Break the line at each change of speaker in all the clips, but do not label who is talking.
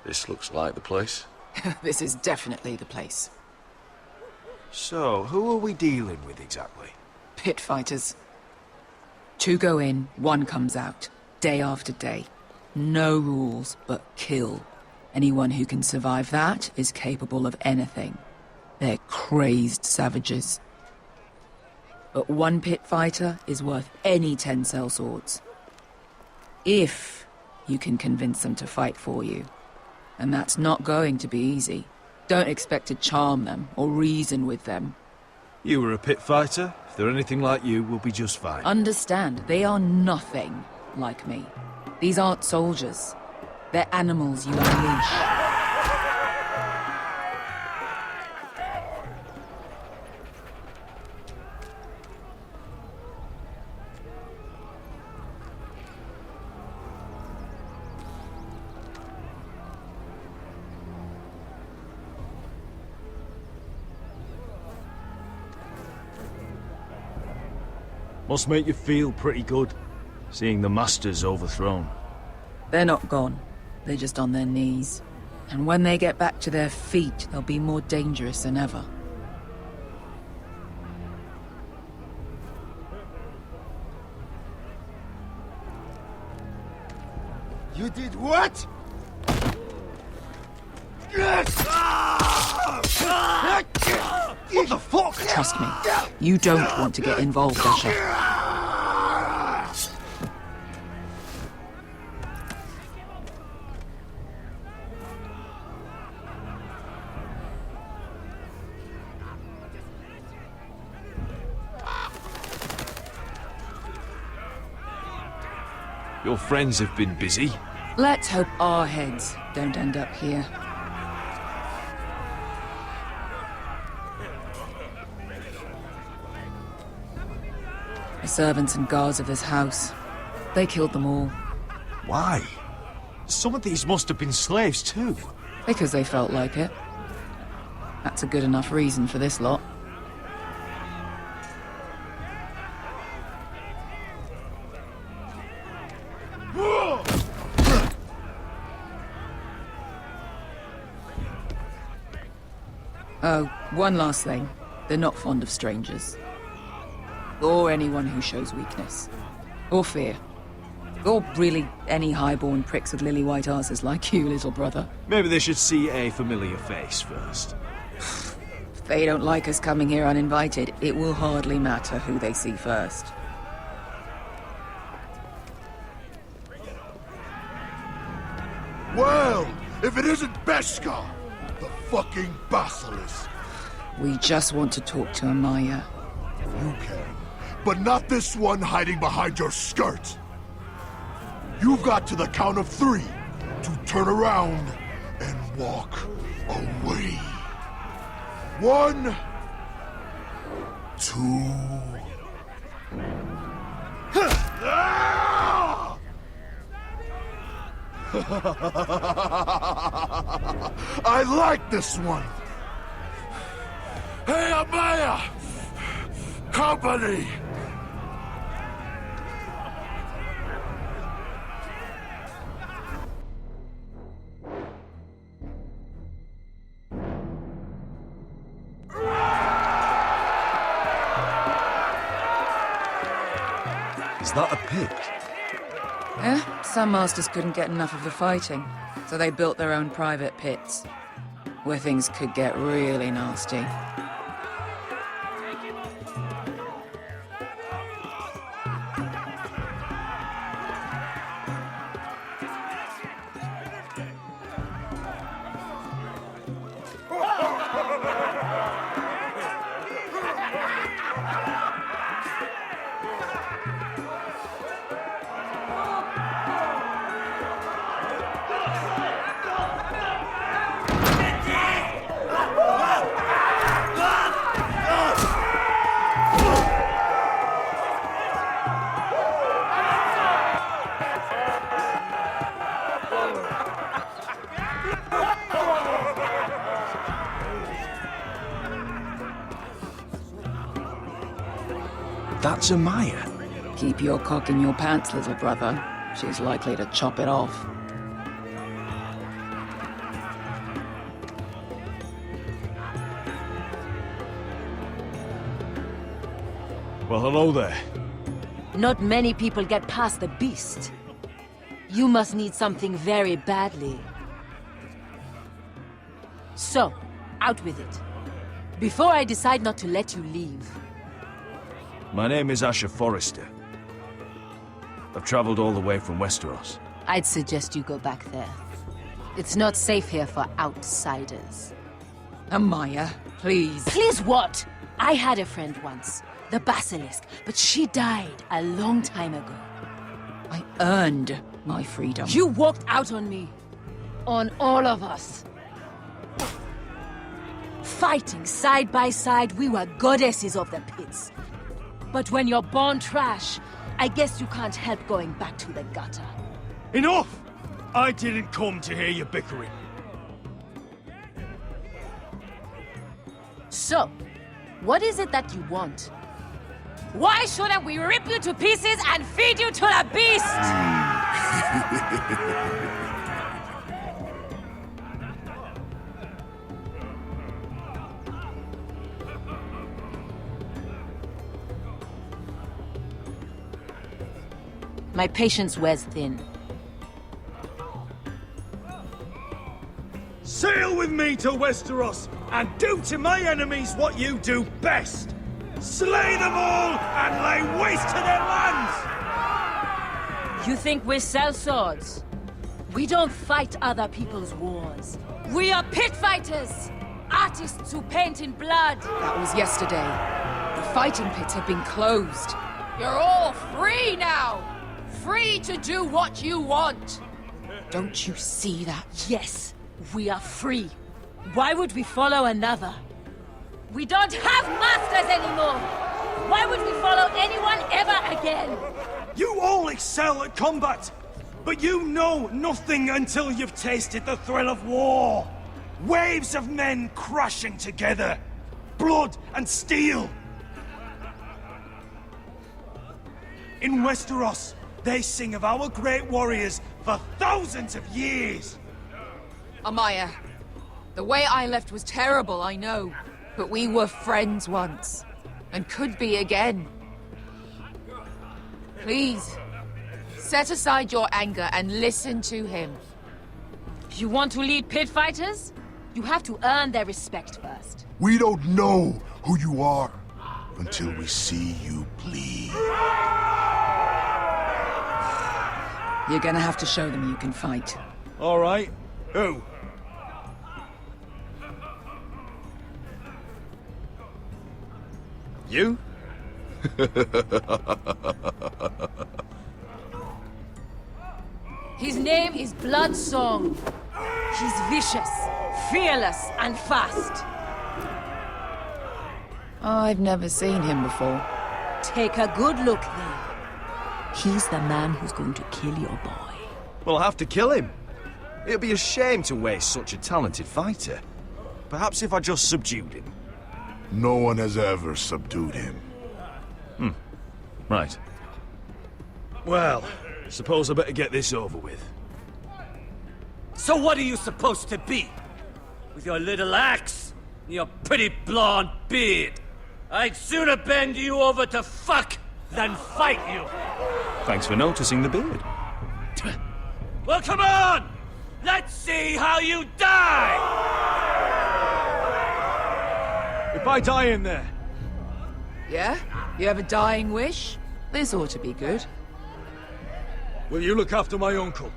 This looks like the place.
This is definitely the place.
So, who are we dealing with exactly?
Pit fighters. 2 go in, 1 comes out. Day after day. No rules, but kill. Anyone who can survive that is capable of anything. They're crazed savages. But 1 pit fighter is worth any 10 sellswords. If you can convince them to fight for you. And that's not going to be easy. Don't expect to charm them or reason with them.
You were a pit fighter. If they're anything like you, we'll be just fine.
Understand, they are nothing like me. These aren't soldiers. They're animals you unleash.
Must make you feel pretty good, seeing the Masters overthrown.
They're not gone. They're just on their knees. And when they get back to their feet, they'll be more dangerous than ever.
You did what? What the fuck?
Trust me, you don't want to get involved, Usher.
Your friends have been busy.
Let's hope our heads don't end up here. The servants and guards of this house, they killed them all.
Why? Some of these must have been slaves too.
Because they felt like it. That's a good enough reason for this lot. Oh, one last thing. They're not fond of strangers. Or anyone who shows weakness. Or fear. Or really any highborn pricks with lily-white asses like you, little brother.
Maybe they should see a familiar face first.
If they don't like us coming here uninvited, it will hardly matter who they see first.
Well, if it isn't Beskar, the fucking basilisk.
We just want to talk to Amaya.
You can, but not this one hiding behind your skirt. You've got to the count of 3 to turn around and walk away. 1, 2. I like this one. Hey, Amaya! Company!
Is that a pit?
Yeah, some masters couldn't get enough of the fighting, so they built their own private pits, where things could get really nasty.
That's Amaya.
Keep your cock in your pants, little brother. She's likely to chop it off.
Well, hello there.
Not many people get past the beast. You must need something very badly. So, out with it. Before I decide not to let you leave.
My name is Asher Forrester. I've traveled all the way from Westeros.
I'd suggest you go back there. It's not safe here for outsiders.
Amaya, please.
Please what? I had a friend once, the Basilisk, but she died a long time ago.
I earned my freedom.
You walked out on me. On all of us. Fighting side by side, we were goddesses of the pits. But when you're born trash, I guess you can't help going back to the gutter.
Enough! I didn't come to hear you bickering.
So, what is it that you want? Why shouldn't we rip you to pieces and feed you to the beast? My patience wears thin.
Sail with me to Westeros and do to my enemies what you do best. Slay them all and lay waste to their lands!
You think we sell swords? We don't fight other people's wars. We are pit fighters! Artists who paint in blood!
That was yesterday. The fighting pits have been closed. You're all free now! Free to do what you want! Don't you see that?
Yes, we are free. Why would we follow another? We don't have masters anymore! Why would we follow anyone ever again?
You all excel at combat, but you know nothing until you've tasted the thrill of war. Waves of men crashing together. Blood and steel. In Westeros, they sing of our great warriors for thousands of years.
Amaya, the way I left was terrible, I know. But we were friends once. And could be again. Please, set aside your anger and listen to him.
You want to lead pit fighters? You have to earn their respect first.
We don't know who you are until we see you bleed.
You're gonna have to show them you can fight.
All right. Who? You?
His name is Bloodsong. He's vicious, fearless, and fast.
I've never seen him before.
Take a good look then. He's the man who's going to kill your boy.
We'll have to kill him. It'd be a shame to waste such a talented fighter. Perhaps if I just subdued him.
No one has ever subdued him.
Right. Well, suppose I better get this over with.
So what are you supposed to be? With your little axe and your pretty blonde beard? I'd sooner bend you over to fuck than fight you.
Thanks for noticing the beard.
Well, come on! Let's see how you die!
If I die in there,
Yeah? You have a dying wish? This ought to be good.
will you look after my uncle?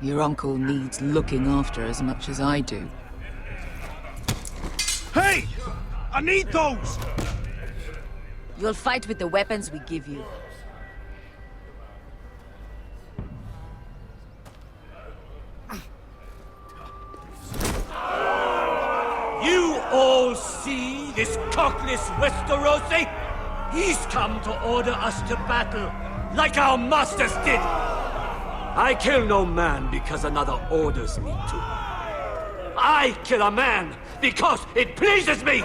Your uncle needs looking after as much as I do.
Hey! I need those!
You'll fight with the weapons we give you.
You all see this cockless Westerosi? He's come to order us to battle, like our masters did. I kill no man because another orders me to. I kill a man because it pleases me!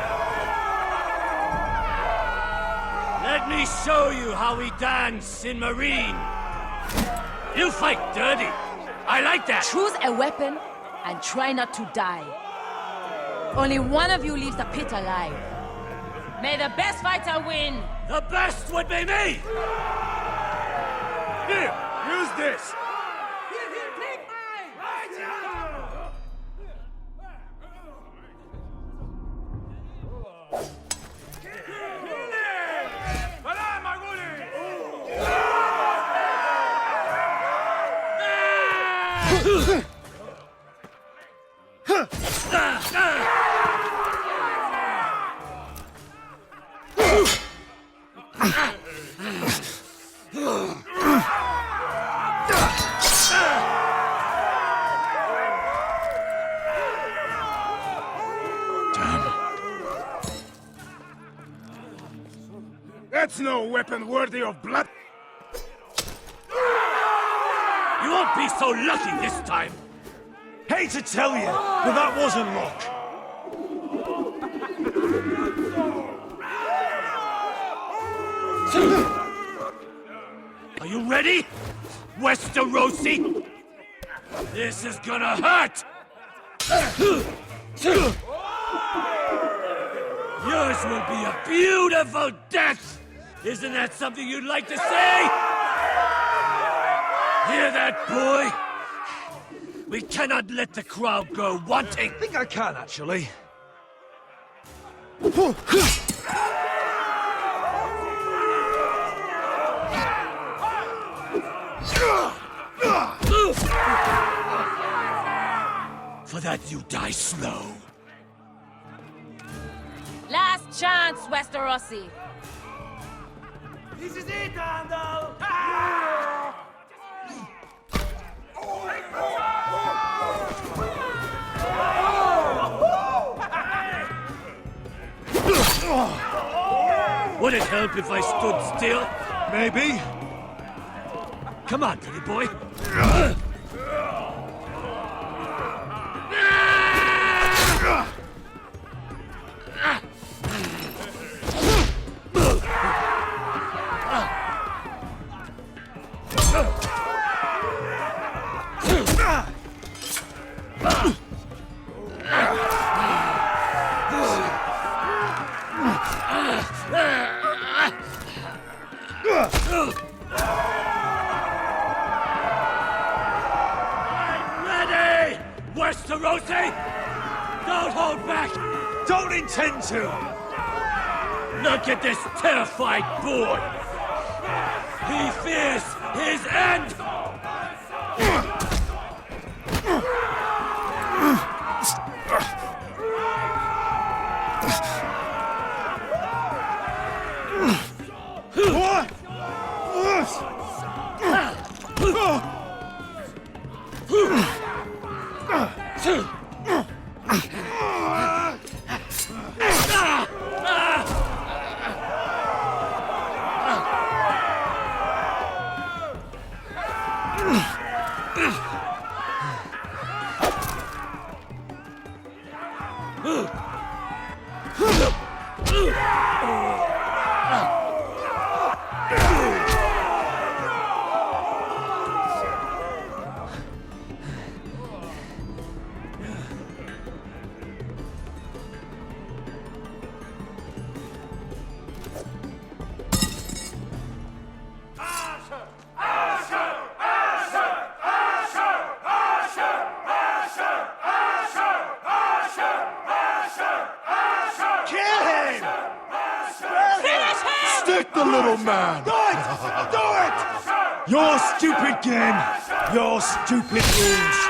Let me show you how we dance in Marine. You fight dirty. I like that.
Choose a weapon and try not to die. Only one of you leaves the pit alive. May the best fighter win!
The best would be me!
Here, use this. That's no weapon worthy of blood.
You won't be so lucky this time!
Hate to tell you, but that wasn't luck.
Are you ready, Westerosi? This is gonna hurt! Yours will be a beautiful death! Isn't that something you'd like to say? Hear that, boy? We cannot let the crowd go wanting!
I think I can, actually.
For that you die slow.
Last chance, Westerosi.
This is it, Andal! Would it help if I stood still?
Maybe.
Come on, pretty boy. Ready, Westerosi! Don't hold back!
Don't intend to!
Look at this terrified boy! He fears his end!
What?
Stick the little man!
Do it! Do it! Your stupid game, your stupid rules.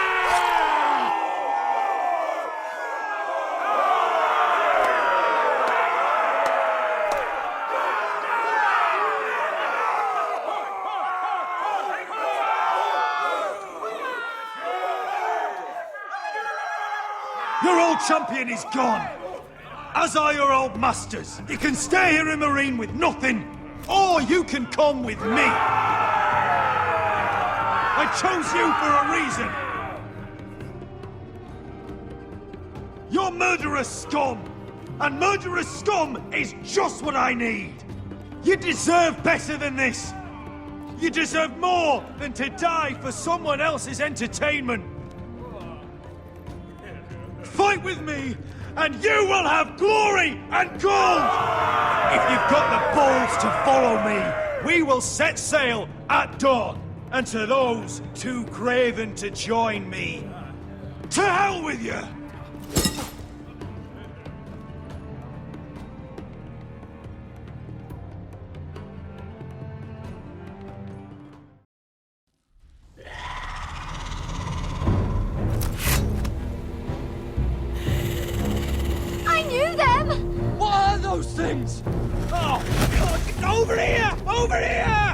Your old champion is gone. As are your old masters. You can stay here in Marine with nothing, or you can come with me. I chose you for a reason. You're murderous scum, and murderous scum is just what I need. You deserve better than this. You deserve more than to die for someone else's entertainment. Fight with me, and you will have glory and gold! If you've got the balls to follow me, we will set sail at dawn. And to those too craven to join me, to hell with you!
I knew them!
What are those things?
Oh, God, over here! Over here!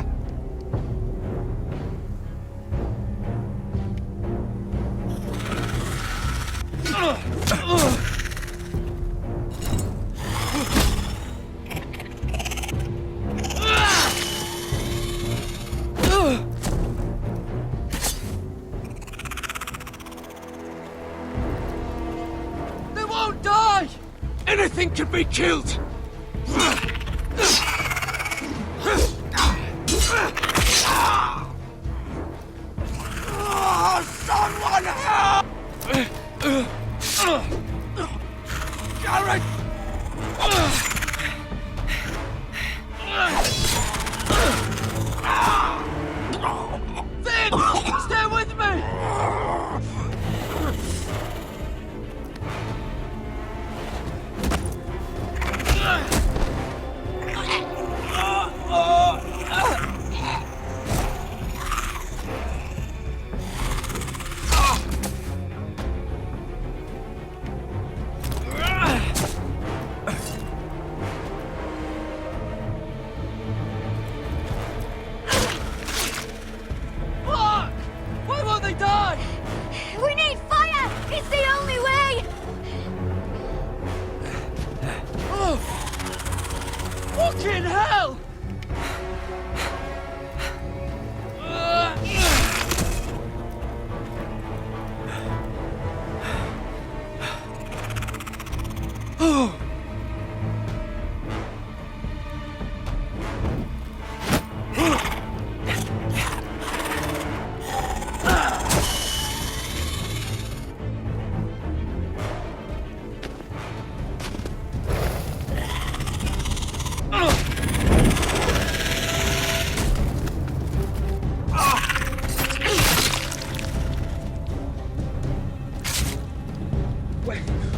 They won't die! Anything can be killed!
Someone help! Garrett!
Finn! Stay with me! Fuck! Why won't they die?
We need fire! It's the only way!
Oh! Fucking hell! Oh!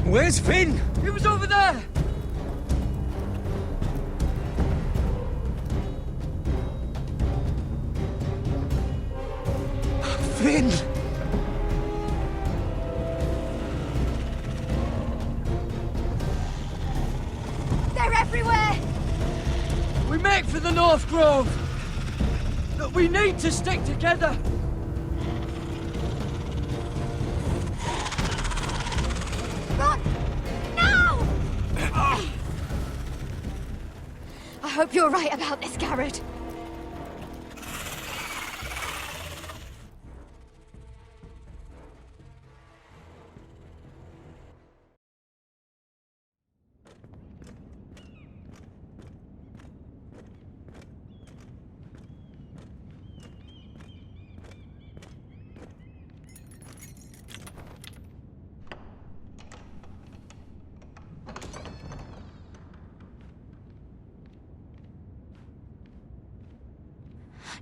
Where's Finn?
He was over there!
Finn!
They're everywhere!
We make for the North Grove! But we need to stick together!
Run! No! I hope you're right about this, Garrett.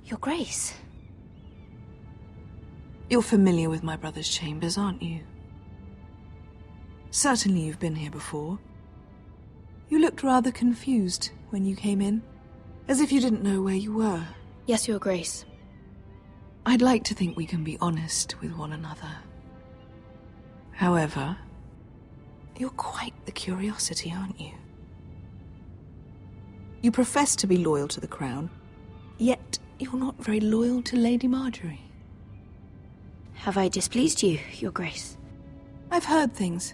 Your Grace.
You're familiar with my brother's chambers, aren't you? Certainly you've been here before. You looked rather confused when you came in, as if you didn't know where you were.
Yes, Your Grace.
I'd like to think we can be honest with one another. However, you're quite the curiosity, aren't you? You profess to be loyal to the crown, yet you're not very loyal to Lady Marjorie.
Have I displeased you, Your Grace?
I've heard things.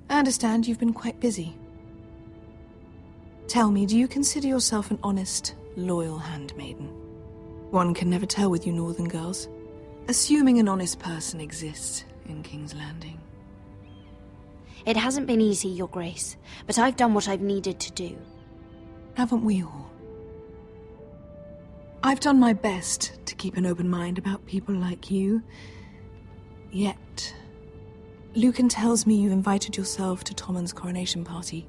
I understand you've been quite busy. Tell me, do you consider yourself an honest, loyal handmaiden? One can never tell with you northern girls. Assuming an honest person exists in King's Landing.
It hasn't been easy, Your Grace, but I've done what I've needed to do.
Haven't we all? I've done my best to keep an open mind about people like you. Yet,
Lucan tells me you invited yourself to Tommen's coronation party.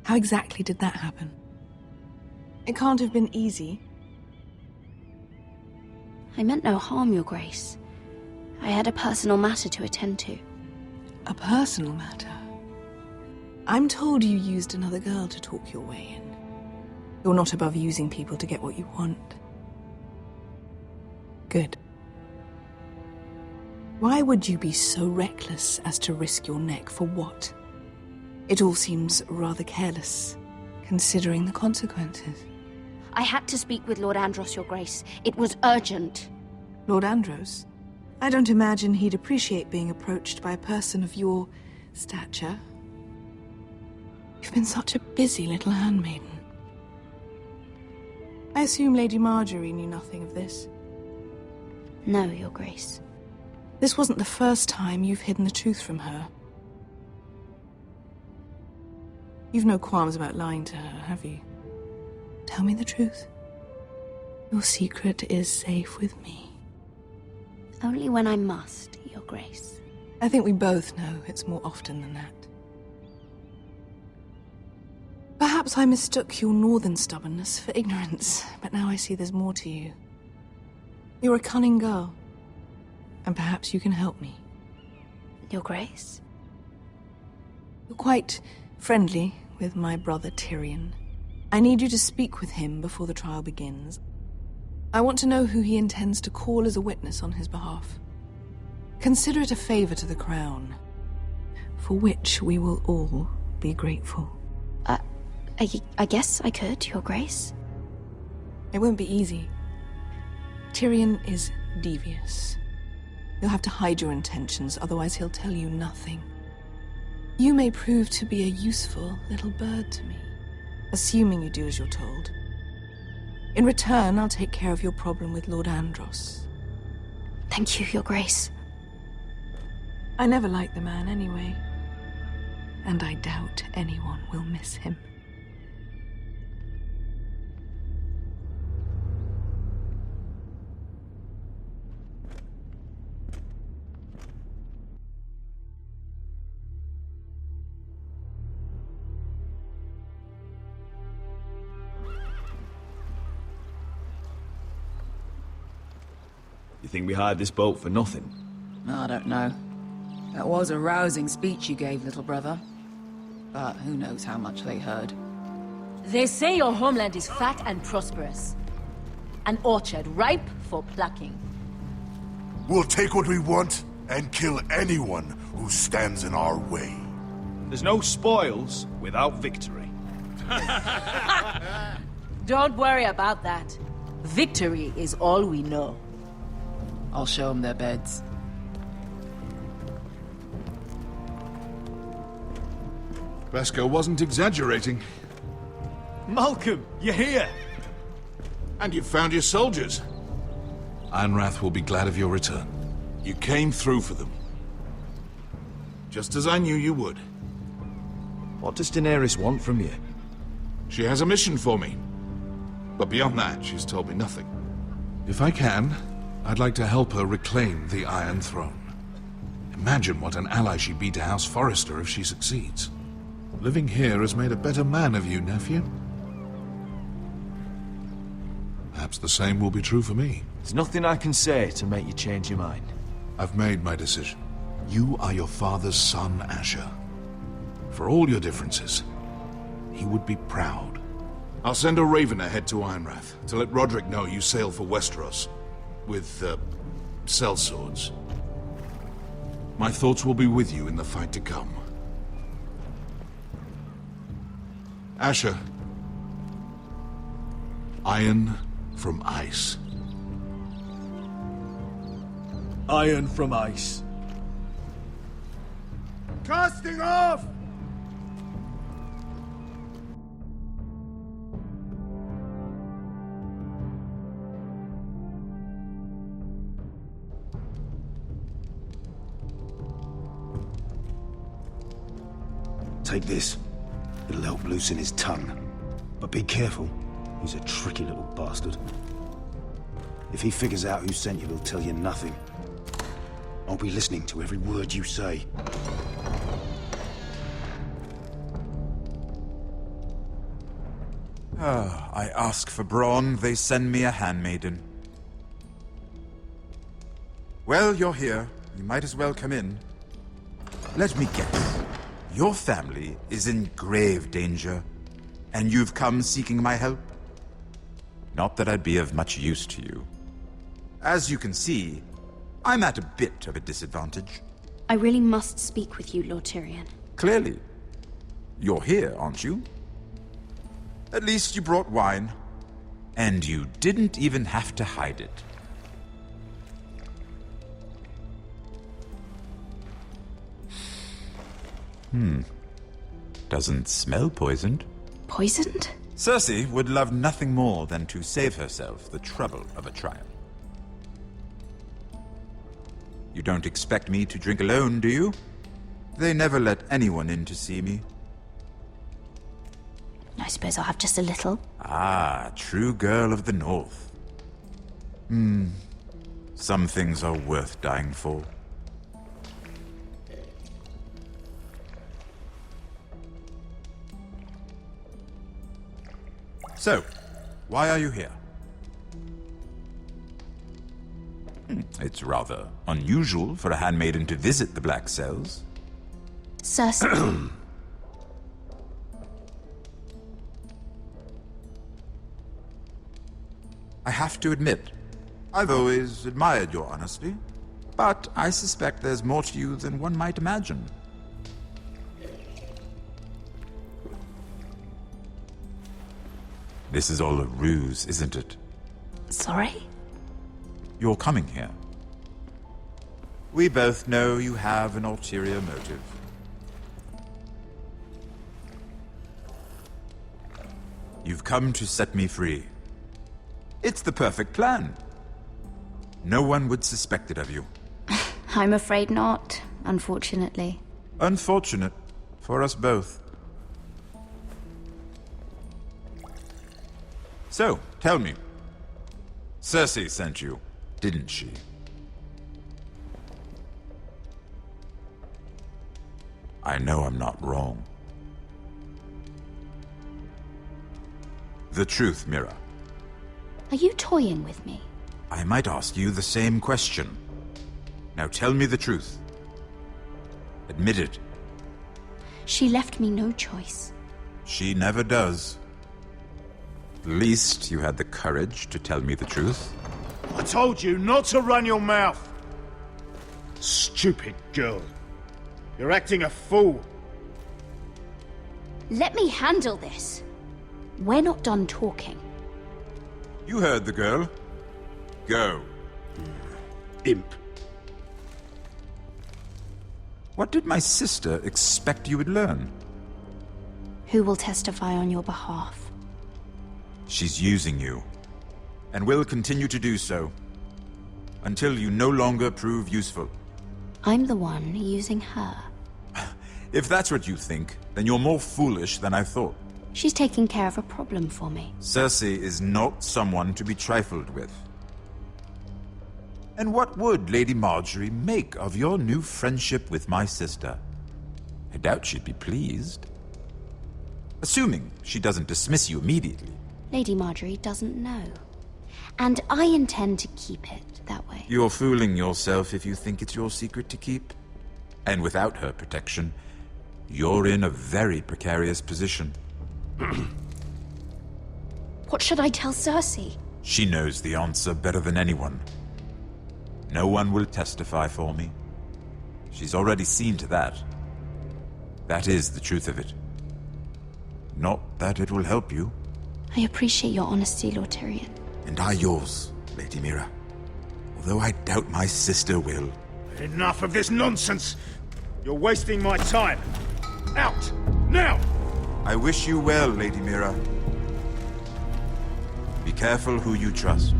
How exactly did that happen? It can't have been easy.
I meant no harm, Your Grace. I had a personal matter to attend to.
A personal matter? I'm told you used another girl to talk your way in. You're not above using people to get what you want. Good. Why would you be so reckless as to risk your neck for what? It all seems rather careless, considering the consequences.
I had to speak with Lord Andros, Your Grace. It was urgent.
Lord Andros? I don't imagine he'd appreciate being approached by a person of your stature. You've been such a busy little handmaiden. I assume Lady Marjorie knew nothing of this.
No, Your Grace.
This wasn't the first time you've hidden the truth from her. You've no qualms about lying to her, have you? Tell me the truth. Your secret is safe with me.
Only when I must, Your Grace.
I think we both know it's more often than that. Perhaps I mistook your northern stubbornness for ignorance, but now I see there's more to you. You're a cunning girl, and perhaps you can help me.
Your Grace?
You're quite friendly with my brother Tyrion. I need you to speak with him before the trial begins. I want to know who he intends to call as a witness on his behalf. Consider it a favor to the crown, for which we will all be grateful.
I guess I could, Your Grace.
It won't be easy. Tyrion is devious. You'll have to hide your intentions, otherwise he'll tell you nothing. You may prove to be a useful little bird to me, assuming you do as you're told. In return, I'll take care of your problem with Lord Andros.
Thank you, Your Grace.
I never liked the man anyway, and I doubt anyone will miss him.
You think we hired this boat for nothing?
I don't know. That was a rousing speech you gave, little brother. But who knows how much they heard.
They say your homeland is fat and prosperous. An orchard ripe for plucking.
We'll take what we want and kill anyone who stands in our way.
There's no spoils without victory.
Don't worry about that. Victory is all we know.
I'll show them their beds.
Vesco wasn't exaggerating.
Malcolm, you're here!
And you've found your soldiers. Ironrath will be glad of your return. You came through for them. Just as I knew you would.
What does Daenerys want from you?
She has a mission for me. But beyond that, she's told me nothing. If I can, I'd like to help her reclaim the Iron Throne. Imagine what an ally she'd be to House Forrester if she succeeds. Living here has made a better man of you, nephew. Perhaps the same will be true for me.
There's nothing I can say to make you change your mind.
I've made my decision. You are your father's son, Asher. For all your differences, he would be proud. I'll send a raven ahead to Ironrath to let Roderick know you sail for Westeros. With, sellswords. My thoughts will be with you in the fight to come. Asher. Iron from ice.
Iron from ice. Casting off!
Take this. It'll help loosen his tongue. But be careful. He's a tricky little bastard. If he figures out who sent you, he'll tell you nothing. I'll be listening to every word you say.
I ask for brawn, they send me a handmaiden. Well, you're here. You might as well come in. Let me guess. Your family is in grave danger, and you've come seeking my help? Not that I'd be of much use to you. As you can see, I'm at a bit of a disadvantage.
I really must speak with you, Lord Tyrion.
Clearly. You're here, aren't you? At least you brought wine. And you didn't even have to hide it. Doesn't smell poisoned.
Poisoned?
Cersei would love nothing more than to save herself the trouble of a trial. You don't expect me to drink alone, do you? They never let anyone in to see me.
I suppose I'll have just a little.
Ah, true girl of the North. Some things are worth dying for. So, why are you here? It's rather unusual for a handmaiden to visit the Black Cells.
Cersei.
I have to admit, I've always admired your honesty, but I suspect there's more to you than one might imagine. This is all a ruse, isn't it?
Sorry?
You're coming here. We both know you have an ulterior motive. You've come to set me free. It's the perfect plan. No one would suspect it of you.
I'm afraid not, unfortunately.
Unfortunate for us both. So, tell me. Cersei sent you, didn't she? I know I'm not wrong. The truth, Mira.
Are you toying with me?
I might ask you the same question. Now tell me the truth. Admit it.
She left me no choice.
She never does. At least you had the courage to tell me the truth.
I told you not to run your mouth! Stupid girl. You're acting a fool.
Let me handle this. We're not done talking.
You heard the girl. Go.
Imp.
What did my sister expect you would learn?
Who will testify on your behalf?
She's using you, and will continue to do so, until you no longer prove useful.
I'm the one using her.
If that's what you think, then you're more foolish than I thought.
She's taking care of a problem for me.
Cersei is not someone to be trifled with. And what would Lady Marjorie make of your new friendship with my sister? I doubt she'd be pleased. Assuming she doesn't dismiss you immediately.
Lady Marjorie doesn't know. And I intend to keep it that way.
You're fooling yourself if you think it's your secret to keep. And without her protection, you're in a very precarious position.
What should I tell Cersei?
She knows the answer better than anyone. No one will testify for me. She's already seen to that. That is the truth of it. Not that it will help you.
I appreciate your honesty, Lord Tyrion.
And I yours, Lady Mira. Although I doubt my sister will.
Enough of this nonsense! You're wasting my time! Out! Now!
I wish you well, Lady Mira. Be careful who you trust.